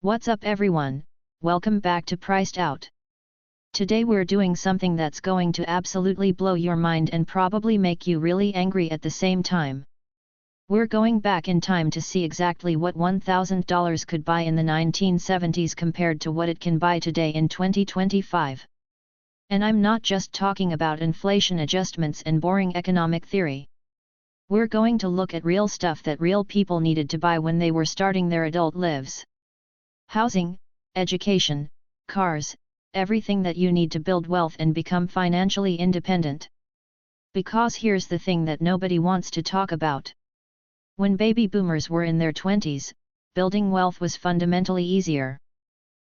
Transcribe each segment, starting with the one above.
What's up everyone, welcome back to Priced Out. Today we're doing something that's going to absolutely blow your mind and probably make you really angry at the same time. We're going back in time to see exactly what $1,000 could buy in the 1970s compared to what it can buy today in 2025. And I'm not just talking about inflation adjustments and boring economic theory. We're going to look at real stuff that real people needed to buy when they were starting their adult lives. Housing, education, cars, everything that you need to build wealth and become financially independent. Because here's the thing that nobody wants to talk about. When baby boomers were in their 20s, building wealth was fundamentally easier.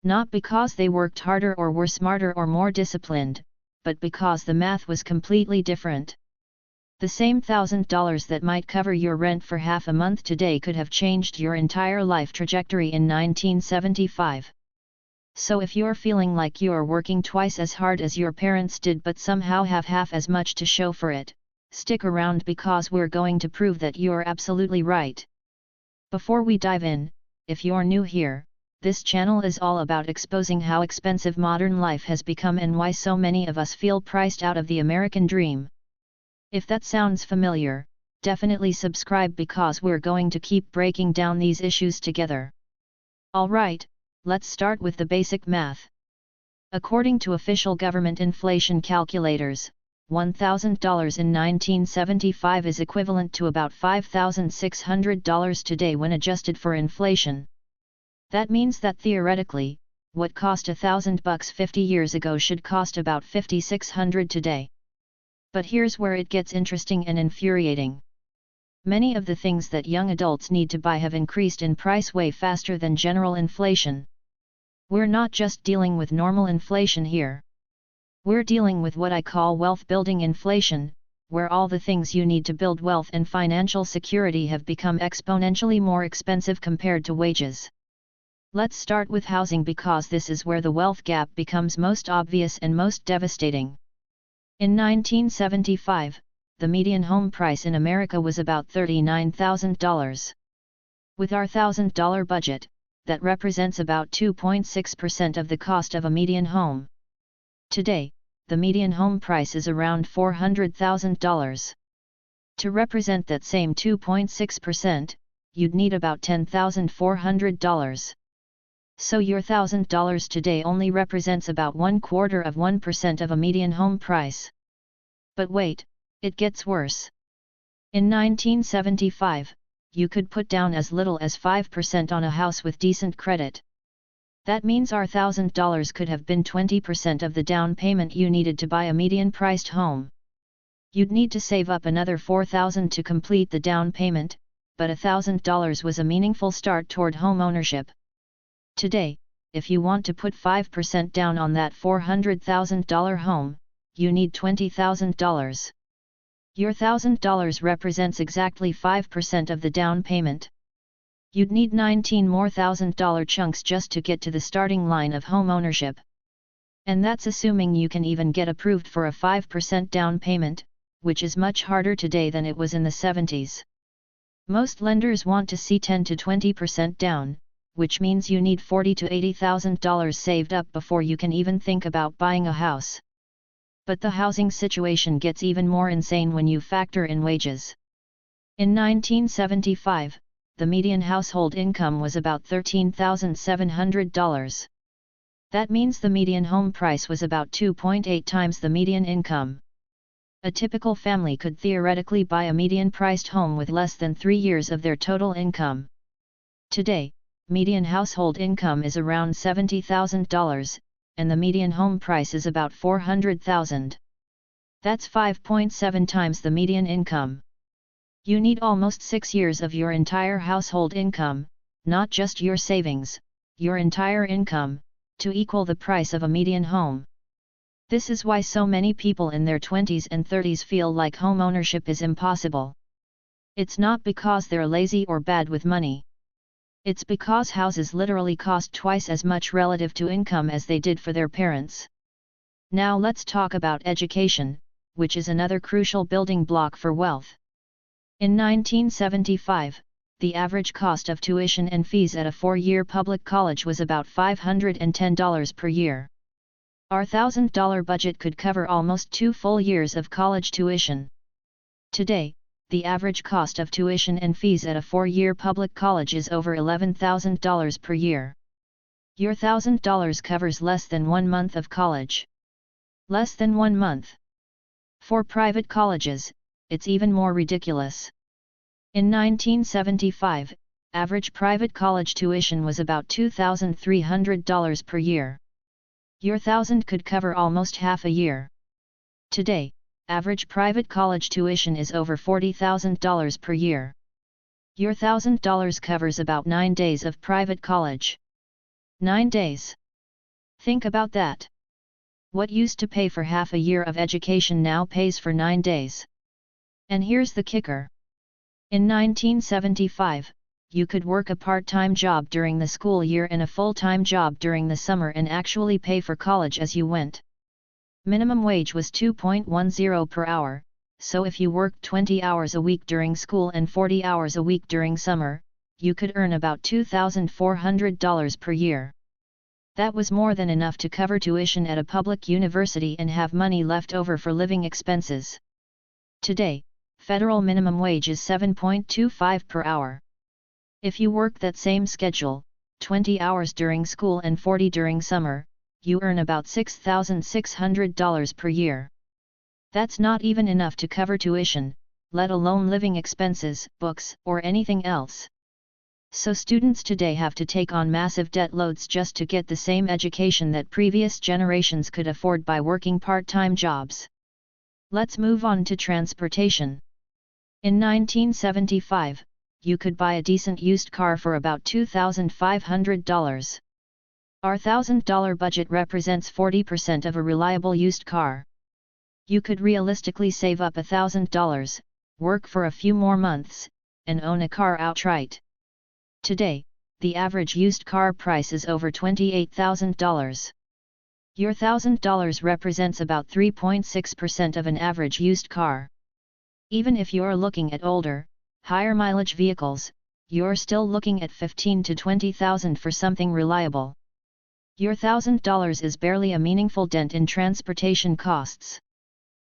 Not because they worked harder or were smarter or more disciplined, but because the math was completely different. The same $1,000 that might cover your rent for half a month today could have changed your entire life trajectory in 1975. So if you're feeling like you're working twice as hard as your parents did but somehow have half as much to show for it, stick around because we're going to prove that you're absolutely right. Before we dive in, if you're new here, this channel is all about exposing how expensive modern life has become and why so many of us feel priced out of the American dream. If that sounds familiar, definitely subscribe because we're going to keep breaking down these issues together. Alright, let's start with the basic math. According to official government inflation calculators, $1,000 in 1975 is equivalent to about $5,600 today when adjusted for inflation. That means that theoretically, what cost $1,000 50 years ago should cost about $5,600 today. But here's where it gets interesting and infuriating. Many of the things that young adults need to buy have increased in price way faster than general inflation. We're not just dealing with normal inflation here. We're dealing with what I call wealth-building inflation, where all the things you need to build wealth and financial security have become exponentially more expensive compared to wages. Let's start with housing because this is where the wealth gap becomes most obvious and most devastating. In 1975, the median home price in America was about $39,000. With our $1,000 budget, that represents about 2.6% of the cost of a median home. Today, the median home price is around $400,000. To represent that same 2.6%, you'd need about $10,400. So your $1,000 today only represents about 1/4% of a median home price. But wait, it gets worse. In 1975, you could put down as little as 5% on a house with decent credit. That means our $1,000 could have been 20% of the down payment you needed to buy a median-priced home. You'd need to save up another $4,000 to complete the down payment, but $1,000 was a meaningful start toward home ownership. Today, if you want to put 5% down on that $400,000 home, you need $20,000. Your $1,000 represents exactly 5% of the down payment. You'd need 19 more $1,000 chunks just to get to the starting line of home ownership. And that's assuming you can even get approved for a 5% down payment, which is much harder today than it was in the 70s. Most lenders want to see 10 to 20% down, which means you need $40,000 to $80,000 saved up before you can even think about buying a house. But the housing situation gets even more insane when you factor in wages. In 1975, the median household income was about $13,700. That means the median home price was about 2.8 times the median income. A typical family could theoretically buy a median-priced home with less than 3 years of their total income. Today, median household income is around $70,000, and the median home price is about $400,000. That's 5.7 times the median income. You need almost 6 years of your entire household income, not just your savings, your entire income, to equal the price of a median home. This is why so many people in their 20s and 30s feel like home ownership is impossible. It's not because they're lazy or bad with money. It's because houses literally cost twice as much relative to income as they did for their parents. Now let's talk about education, which is another crucial building block for wealth. In 1975, the average cost of tuition and fees at a 4-year public college was about $510 per year. Our $1,000 budget could cover almost 2 full years of college tuition. Today, the average cost of tuition and fees at a 4-year public college is over $11,000 per year. Your $1,000 covers less than 1 month of college. Less than 1 month. For private colleges, it's even more ridiculous. In 1975, average private college tuition was about $2,300 per year. Your $1,000 could cover almost half a year. Today, average private college tuition is over $40,000 per year. Your $1,000 covers about 9 days of private college. 9 days. Think about that. What used to pay for half a year of education now pays for 9 days. And here's the kicker. In 1975, you could work a part-time job during the school year and a full-time job during the summer and actually pay for college as you went. Minimum wage was $2.10 per hour, so if you worked 20 hours a week during school and 40 hours a week during summer, you could earn about $2,400 per year. That was more than enough to cover tuition at a public university and have money left over for living expenses. Today, federal minimum wage is $7.25 per hour. If you work that same schedule, 20 hours during school and 40 during summer, you earn about $6,600 per year. That's not even enough to cover tuition, let alone living expenses, books, or anything else. So students today have to take on massive debt loads just to get the same education that previous generations could afford by working part-time jobs. Let's move on to transportation. In 1975, you could buy a decent used car for about $2,500. Our $1,000 budget represents 40% of a reliable used car. You could realistically save up $1,000, work for a few more months, and own a car outright. Today, the average used car price is over $28,000. Your $1,000 represents about 3.6% of an average used car. Even if you're looking at older, higher mileage vehicles, you're still looking at $15,000 to $20,000 for something reliable. Your $1,000 is barely a meaningful dent in transportation costs.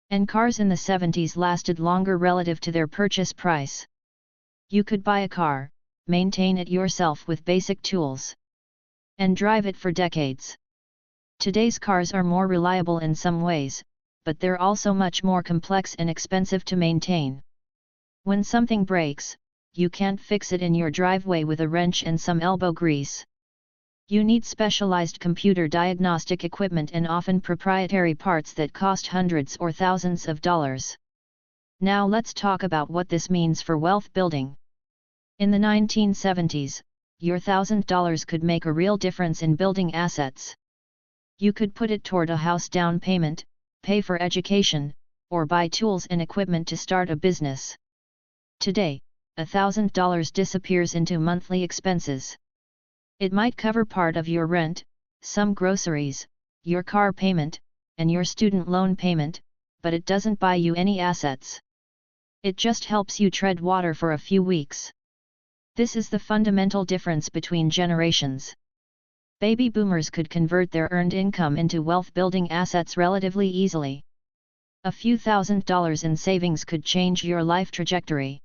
And cars in the 70s lasted longer relative to their purchase price. You could buy a car, maintain it yourself with basic tools, and drive it for decades. Today's cars are more reliable in some ways, but they're also much more complex and expensive to maintain. When something breaks, you can't fix it in your driveway with a wrench and some elbow grease. You need specialized computer diagnostic equipment and often proprietary parts that cost hundreds or thousands of dollars. Now let's talk about what this means for wealth building. In the 1970s, your $1,000 could make a real difference in building assets. You could put it toward a house down payment, pay for education, or buy tools and equipment to start a business. Today, $1,000 disappears into monthly expenses. It might cover part of your rent, some groceries, your car payment, and your student loan payment, but it doesn't buy you any assets. It just helps you tread water for a few weeks. This is the fundamental difference between generations. Baby boomers could convert their earned income into wealth-building assets relatively easily. A few $1,000s in savings could change your life trajectory.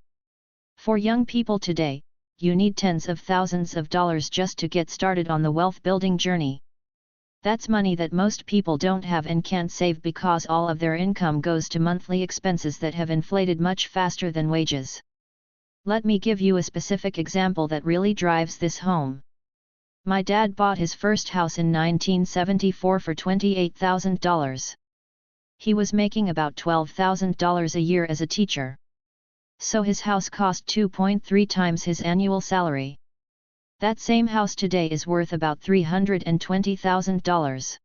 For young people today, you need tens of thousands of dollars just to get started on the wealth-building journey. That's money that most people don't have and can't save because all of their income goes to monthly expenses that have inflated much faster than wages. Let me give you a specific example that really drives this home. My dad bought his first house in 1974 for $28,000. He was making about $12,000 a year as a teacher. So his house cost 2.3 times his annual salary. That same house today is worth about $320,000.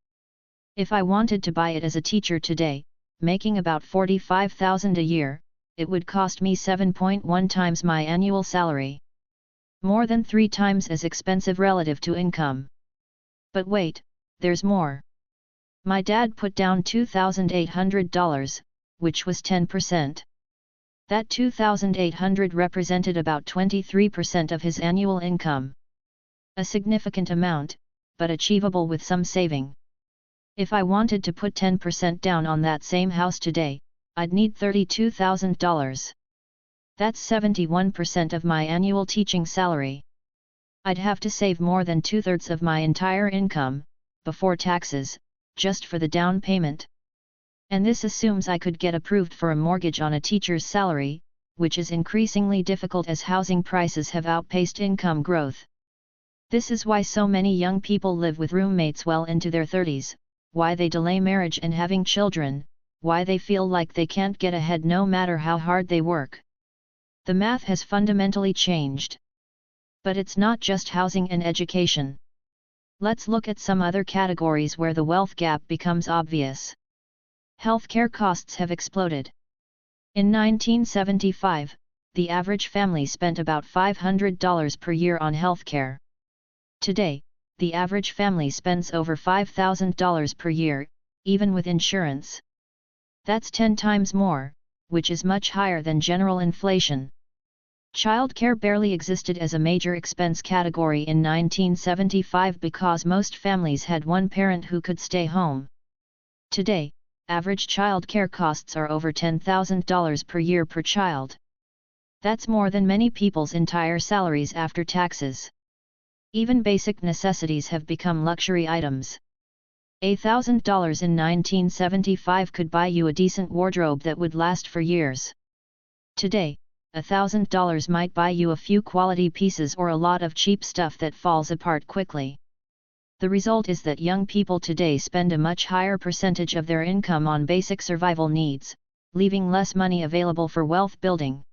If I wanted to buy it as a teacher today, making about $45,000 a year, it would cost me 7.1 times my annual salary. More than 3 times as expensive relative to income. But wait, there's more. My dad put down $2,800, which was 10%. That $2,800 represented about 23% of his annual income. A significant amount, but achievable with some saving. If I wanted to put 10% down on that same house today, I'd need $32,000. That's 71% of my annual teaching salary. I'd have to save more than 2/3 of my entire income, before taxes, just for the down payment. And this assumes I could get approved for a mortgage on a teacher's salary, which is increasingly difficult as housing prices have outpaced income growth. This is why so many young people live with roommates well into their 30s, why they delay marriage and having children, why they feel like they can't get ahead no matter how hard they work. The math has fundamentally changed. But it's not just housing and education. Let's look at some other categories where the wealth gap becomes obvious. Healthcare costs have exploded. In 1975, the average family spent about $500 per year on healthcare. Today, the average family spends over $5,000 per year, even with insurance. That's 10 times more, which is much higher than general inflation. Childcare barely existed as a major expense category in 1975 because most families had one parent who could stay home. Today, average childcare costs are over $10,000 per year per child. That's more than many people's entire salaries after taxes. Even basic necessities have become luxury items. $1,000 in 1975 could buy you a decent wardrobe that would last for years. Today, $1,000 might buy you a few quality pieces or a lot of cheap stuff that falls apart quickly. The result is that young people today spend a much higher percentage of their income on basic survival needs, leaving less money available for wealth building.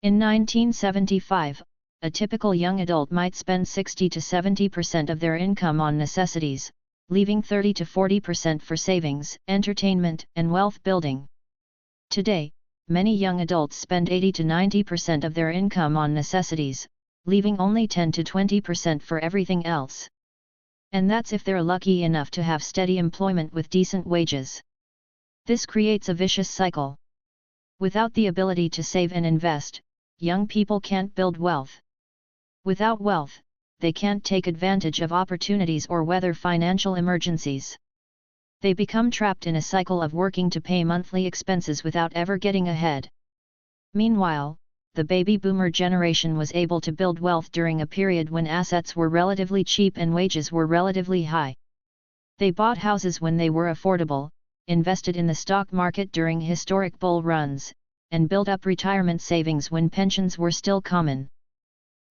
In 1975, a typical young adult might spend 60 to 70% of their income on necessities, leaving 30 to 40% for savings, entertainment, and wealth building. Today, many young adults spend 80 to 90% of their income on necessities, leaving only 10 to 20% for everything else. And that's if they're lucky enough to have steady employment with decent wages. This creates a vicious cycle. Without the ability to save and invest, young people can't build wealth. Without wealth, they can't take advantage of opportunities or weather financial emergencies. They become trapped in a cycle of working to pay monthly expenses without ever getting ahead. Meanwhile, the baby boomer generation was able to build wealth during a period when assets were relatively cheap and wages were relatively high. They bought houses when they were affordable, invested in the stock market during historic bull runs, and built up retirement savings when pensions were still common.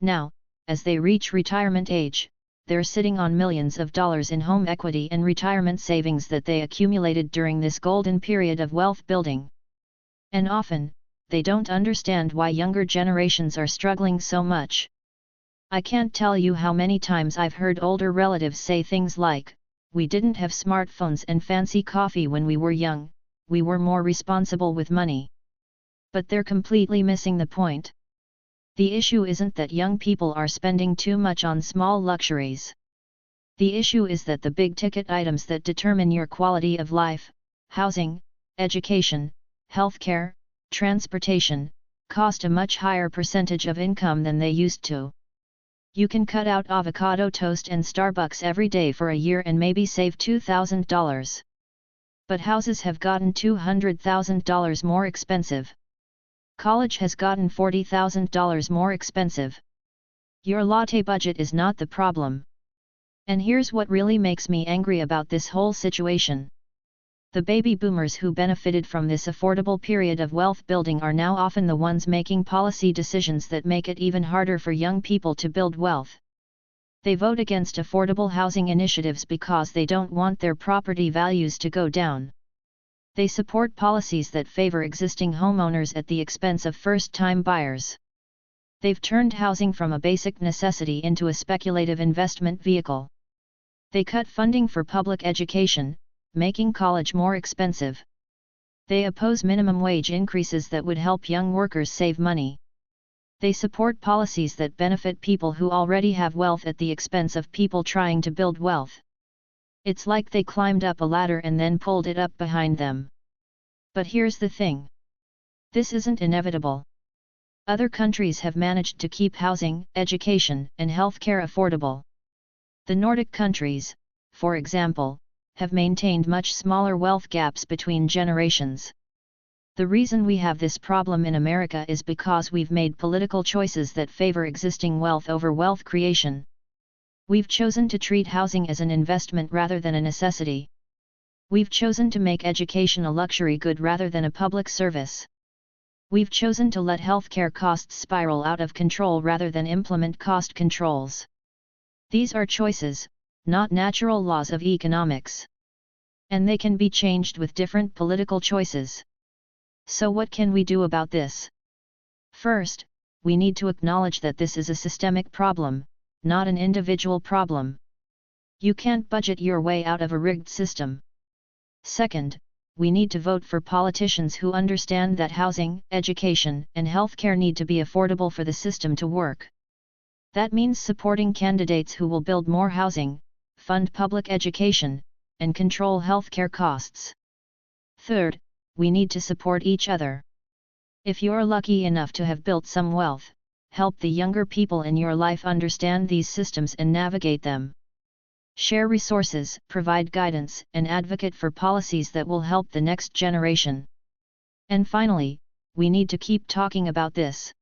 Now, as they reach retirement age, they're sitting on millions of dollars in home equity and retirement savings that they accumulated during this golden period of wealth building. And often, they don't understand why younger generations are struggling so much. I can't tell you how many times I've heard older relatives say things like, "We didn't have smartphones and fancy coffee when we were young, we were more responsible with money." But they're completely missing the point. The issue isn't that young people are spending too much on small luxuries. The issue is that the big-ticket items that determine your quality of life, housing, education, healthcare, transportation, cost a much higher percentage of income than they used to. You can cut out avocado toast and Starbucks every day for a year and maybe save $2,000. But houses have gotten $200,000 more expensive. College has gotten $40,000 more expensive. Your latte budget is not the problem. And here's what really makes me angry about this whole situation. The baby boomers who benefited from this affordable period of wealth building are now often the ones making policy decisions that make it even harder for young people to build wealth. They vote against affordable housing initiatives because they don't want their property values to go down. They support policies that favor existing homeowners at the expense of first-time buyers. They've turned housing from a basic necessity into a speculative investment vehicle. They cut funding for public education, making college more expensive. They oppose minimum wage increases that would help young workers save money. They support policies that benefit people who already have wealth at the expense of people trying to build wealth. It's like they climbed up a ladder and then pulled it up behind them. But here's the thing. This isn't inevitable. Other countries have managed to keep housing, education, and healthcare affordable. The Nordic countries, for example, have maintained much smaller wealth gaps between generations. The reason we have this problem in America is because we've made political choices that favor existing wealth over wealth creation. We've chosen to treat housing as an investment rather than a necessity. We've chosen to make education a luxury good rather than a public service. We've chosen to let healthcare costs spiral out of control rather than implement cost controls. These are choices, not natural laws of economics. And they can be changed with different political choices. So what can we do about this? First, we need to acknowledge that this is a systemic problem, not an individual problem. You can't budget your way out of a rigged system. Second, we need to vote for politicians who understand that housing, education, and healthcare need to be affordable for the system to work. That means supporting candidates who will build more housing, fund public education, and control healthcare costs. Third, we need to support each other. If you're lucky enough to have built some wealth, help the younger people in your life understand these systems and navigate them. Share resources, provide guidance, and advocate for policies that will help the next generation. And finally, we need to keep talking about this.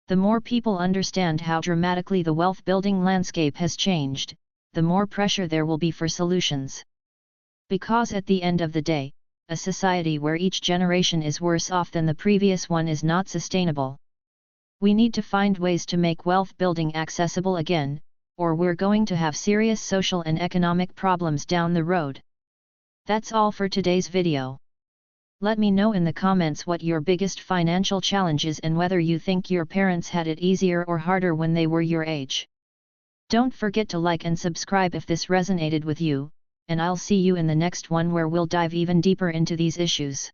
The more people understand how dramatically the wealth-building landscape has changed, the more pressure there will be for solutions. Because at the end of the day, a society where each generation is worse off than the previous one is not sustainable. We need to find ways to make wealth building accessible again, or we're going to have serious social and economic problems down the road. That's all for today's video. Let me know in the comments what your biggest financial challenge is and whether you think your parents had it easier or harder when they were your age. Don't forget to like and subscribe if this resonated with you, and I'll see you in the next one where we'll dive even deeper into these issues.